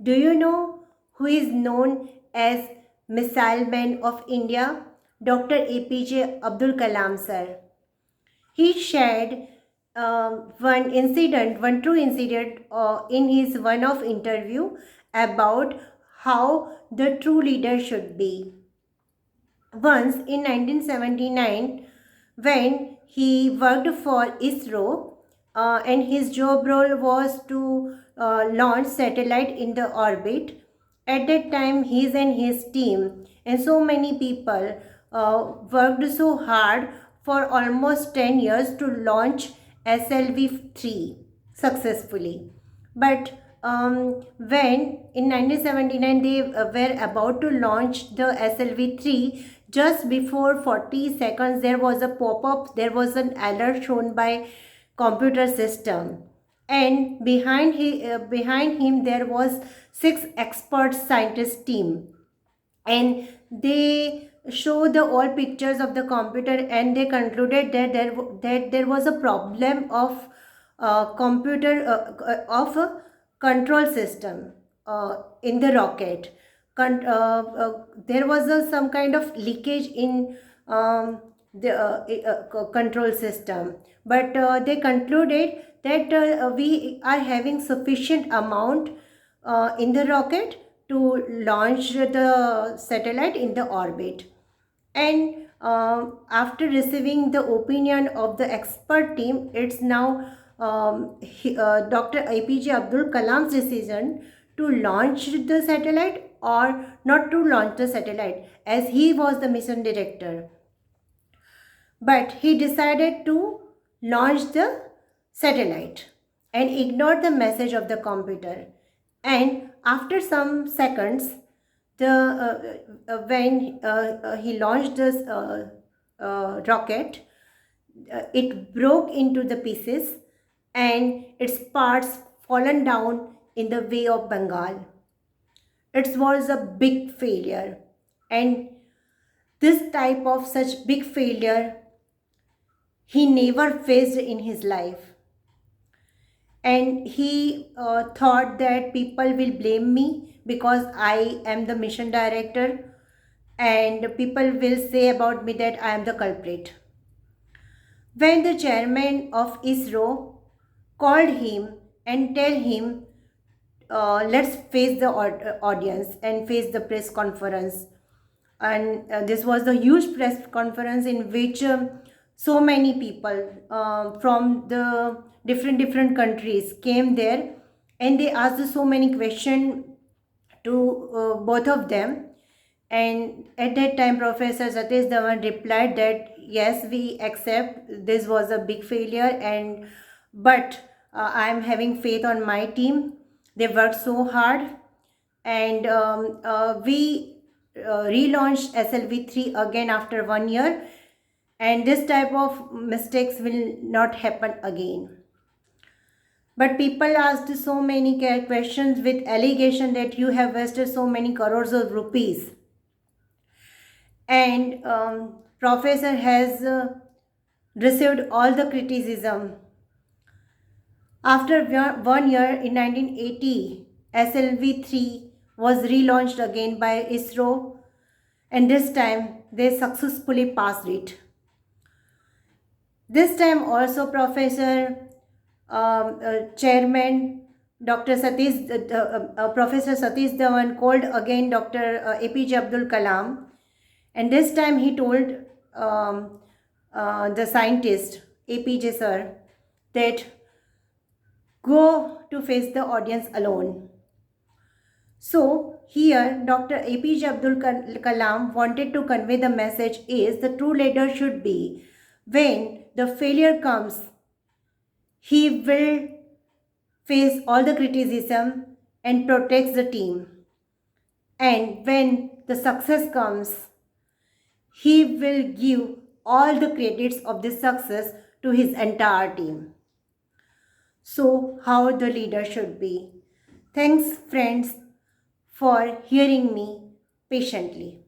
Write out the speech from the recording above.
Do you know who is known as Missile Man of India? Dr. APJ Abdul Kalam sir. He shared one true incident in his one-off interview about how the true leader should be. Once in 1979, when he worked for ISRO, and his job role was to launch satellite in the orbit. At that time, he and his team and so many people worked so hard for almost 10 years to launch SLV-3 successfully. But when in 1979 they were about to launch the SLV-3, just before 40 seconds there was a pop-up, there was an alert shown by computer system, and behind him there was six expert scientist team, and they show the all pictures of the computer, and they concluded that there was a problem of computer of a control system in the rocket. There was some kind of leakage in the control system, but they concluded that we are having sufficient amount in the rocket to launch the satellite in the orbit. And after receiving the opinion of the expert team, it's now Dr. APJ Abdul Kalam's decision to launch the satellite or not to launch the satellite, as he was the mission director. But he decided to launch the satellite and ignored the message of the computer. And after some seconds, the when he launched this rocket, it broke into the pieces and its parts fallen down in the Bay of Bengal. It was a big failure, and this type of such big failure he never faced in his life. And he thought that people will blame me because I am the mission director, and people will say about me that I am the culprit. When the chairman of ISRO called him and tell him, let's face the audience and face the press conference. And this was the huge press conference in which so many people from the different countries came there, and they asked so many questions to both of them. And at that time, Professor Satish Dhawan replied that yes, we accept this was a big failure, and but I am having faith on my team. They worked so hard, and we relaunched SLV-3 again after 1 year, and this type of mistakes will not happen again. But people asked so many questions with allegation that you have wasted so many crores of rupees, and professor has received all the criticism. After 1 year in 1980, SLV-3 was relaunched again by ISRO, and this time they successfully passed it. This time also Professor Chairman Dr. Professor Satish Dhawan called again Dr. APJ Abdul Kalam, and this time he told the scientist APJ sir that go to face the audience alone. So here Dr. APJ Abdul Kalam wanted to convey the message is the true leader should be when the failure comes, he will face all the criticism and protects the team. And when the success comes, he will give all the credits of this success to his entire team. So, how the leader should be. Thanks, friends, for hearing me patiently.